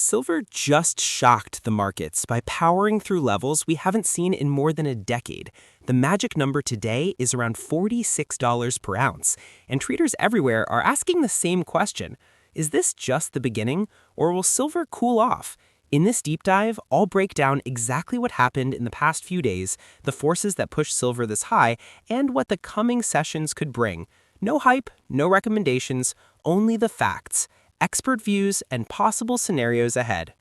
Silver just shocked the markets by powering through levels we haven't seen in more than a decade. The magic number today is around $46 per ounce, and traders everywhere are asking the same question. Is this just the beginning, or will silver cool off? In this deep dive, I'll break down exactly what happened in the past few days, the forces that pushed silver this high, and what the coming sessions could bring. No hype, no recommendations, only the facts, expert views, and possible scenarios ahead.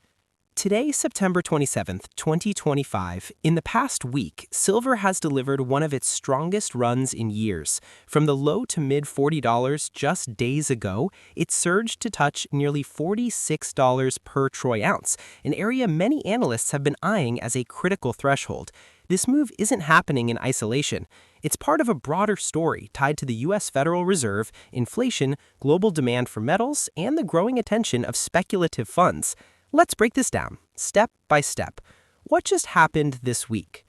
Today, September 27th, 2025, in the past week, silver has delivered one of its strongest runs in years. From the low to mid $40 just days ago, it surged to touch nearly $46 per troy ounce, an area many analysts have been eyeing as a critical threshold. This move isn't happening in isolation. It's part of a broader story tied to the U.S. Federal Reserve, inflation, global demand for metals, and the growing attention of speculative funds. Let's break this down, step by step. What just happened this week?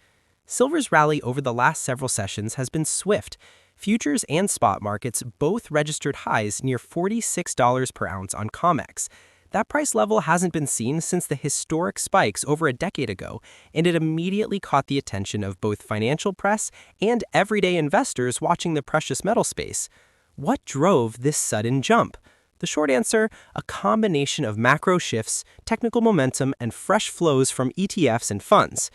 Silver's rally over the last several sessions has been swift. Futures and spot markets both registered highs near $46 per ounce on COMEX. That price level hasn't been seen since the historic spikes over a decade ago, and it immediately caught the attention of both financial press and everyday investors watching the precious metal space. What drove this sudden jump? The short answer, a combination of macro shifts, technical momentum, and fresh flows from ETFs and funds.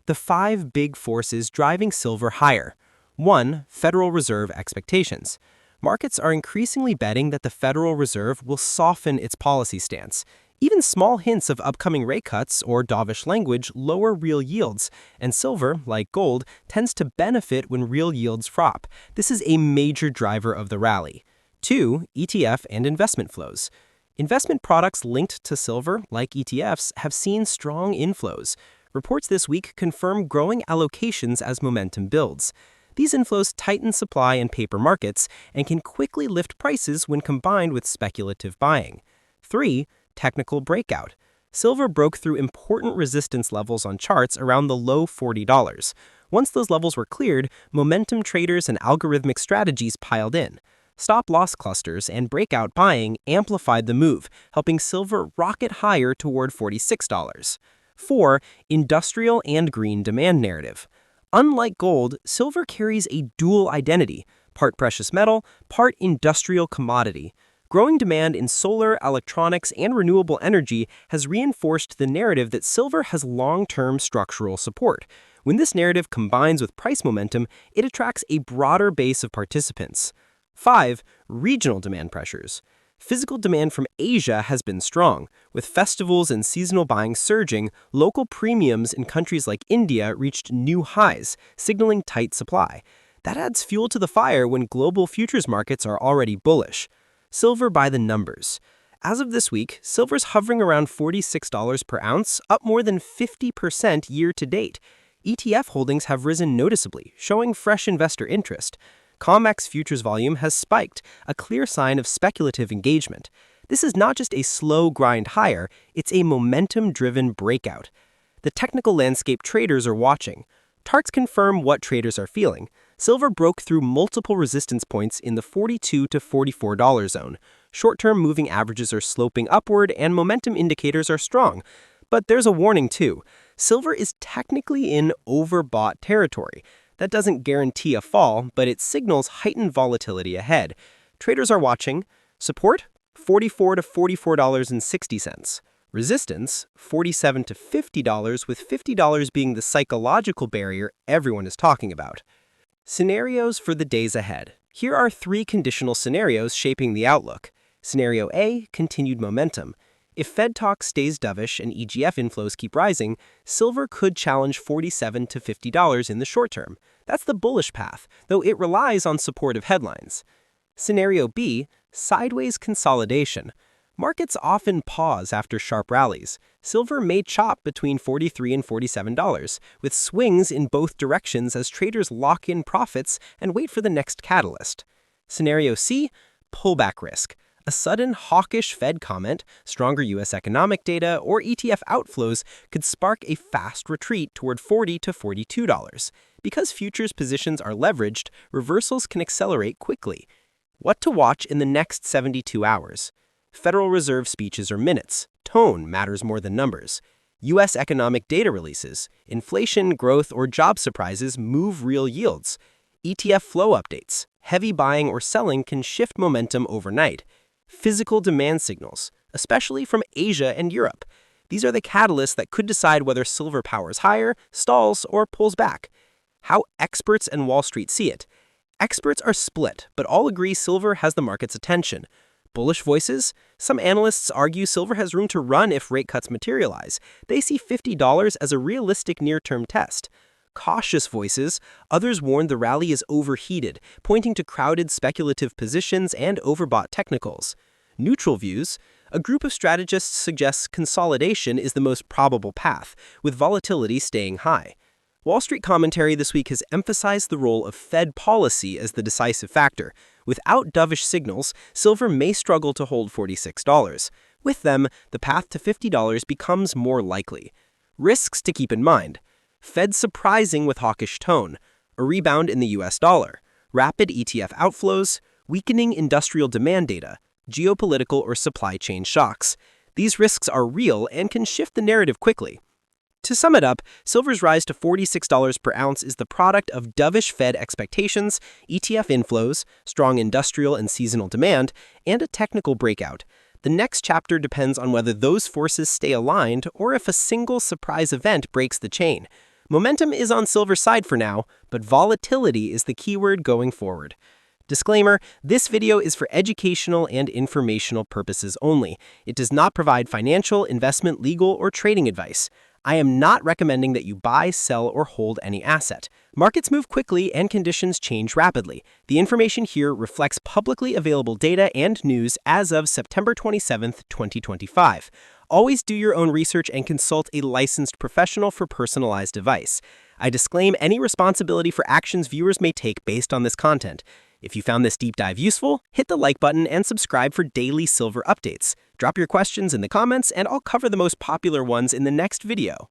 The five big forces driving silver higher. 1. Federal Reserve expectations. Markets are increasingly betting that the Federal Reserve will soften its policy stance. Even small hints of upcoming rate cuts or dovish language lower real yields, and silver, like gold, tends to benefit when real yields drop. This is a major driver of the rally. 2. ETF and investment flows. Investment products linked to silver, like ETFs, have seen strong inflows. Reports this week confirm growing allocations as momentum builds. These inflows tighten supply in paper markets and can quickly lift prices when combined with speculative buying. 3. Technical breakout. Silver broke through important resistance levels on charts around the low $40. Once those levels were cleared, momentum traders and algorithmic strategies piled in. Stop-loss clusters and breakout buying amplified the move, helping silver rocket higher toward $46. 4. Industrial and green demand narrative. Unlike gold, silver carries a dual identity, part precious metal, part industrial commodity. Growing demand in solar, electronics, and renewable energy has reinforced the narrative that silver has long-term structural support. When this narrative combines with price momentum, it attracts a broader base of participants. 5. Regional demand pressures. Physical demand from Asia has been strong. With festivals and seasonal buying surging, local premiums in countries like India reached new highs, signaling tight supply. That adds fuel to the fire when global futures markets are already bullish. Silver by the numbers. As of this week, silver's hovering around $46 per ounce, up more than 50% year to date. ETF holdings have risen noticeably, showing fresh investor interest. COMEX futures volume has spiked, a clear sign of speculative engagement. This is not just a slow grind higher, it's a momentum-driven breakout. The technical landscape traders are watching. Charts confirm what traders are feeling. Silver broke through multiple resistance points in the $42 to $44 zone. Short-term moving averages are sloping upward and momentum indicators are strong. But there's a warning too. Silver is technically in overbought territory. That doesn't guarantee a fall, but it signals heightened volatility ahead. Traders are watching. Support, $44 to $44.60. Resistance, $47 to $50, with $50 being the psychological barrier everyone is talking about. Scenarios for the days ahead. Here are 3 conditional scenarios shaping the outlook. Scenario A, continued momentum. If Fed talk stays dovish and EGF inflows keep rising, silver could challenge $47 to $50 in the short term. That's the bullish path, though it relies on supportive headlines. Scenario B, sideways consolidation. Markets often pause after sharp rallies. Silver may chop between $43 and $47, with swings in both directions as traders lock in profits and wait for the next catalyst. Scenario C, pullback risk. A sudden hawkish Fed comment, stronger U.S. economic data, or ETF outflows could spark a fast retreat toward $40 to $42. Because futures positions are leveraged, reversals can accelerate quickly. What to watch in the next 72 hours? Federal Reserve speeches or minutes, tone matters more than numbers. U.S. economic data releases, inflation, growth, or job surprises move real yields. ETF flow updates, heavy buying or selling can shift momentum overnight. Physical demand signals, especially from Asia and Europe. These are the catalysts that could decide whether silver powers higher, stalls, or pulls back. How experts and Wall Street see it. Experts are split, but all agree silver has the market's attention. Bullish voices? Some analysts argue silver has room to run if rate cuts materialize. They see $50 as a realistic near-term test. Cautious voices? Others warn the rally is overheated, pointing to crowded speculative positions and overbought technicals. Neutral views? A group of strategists suggests consolidation is the most probable path, with volatility staying high. Wall Street commentary this week has emphasized the role of Fed policy as the decisive factor. Without dovish signals, silver may struggle to hold $46. With them, the path to $50 becomes more likely. Risks to keep in mind. Fed surprising with hawkish tone, a rebound in the US dollar, rapid ETF outflows, weakening industrial demand data, geopolitical or supply chain shocks. These risks are real and can shift the narrative quickly. To sum it up, silver's rise to $46 per ounce is the product of dovish Fed expectations, ETF inflows, strong industrial and seasonal demand, and a technical breakout. The next chapter depends on whether those forces stay aligned or if a single surprise event breaks the chain. Momentum is on silver's side for now, but volatility is the keyword going forward. Disclaimer, this video is for educational and informational purposes only. It does not provide financial, investment, legal, or trading advice. I am not recommending that you buy, sell, or hold any asset. Markets move quickly and conditions change rapidly. The information here reflects publicly available data and news as of September 27, 2025. Always do your own research and consult a licensed professional for personalized advice. I disclaim any responsibility for actions viewers may take based on this content. If you found this deep dive useful, hit the like button and subscribe for daily silver updates. Drop your questions in the comments and I'll cover the most popular ones in the next video.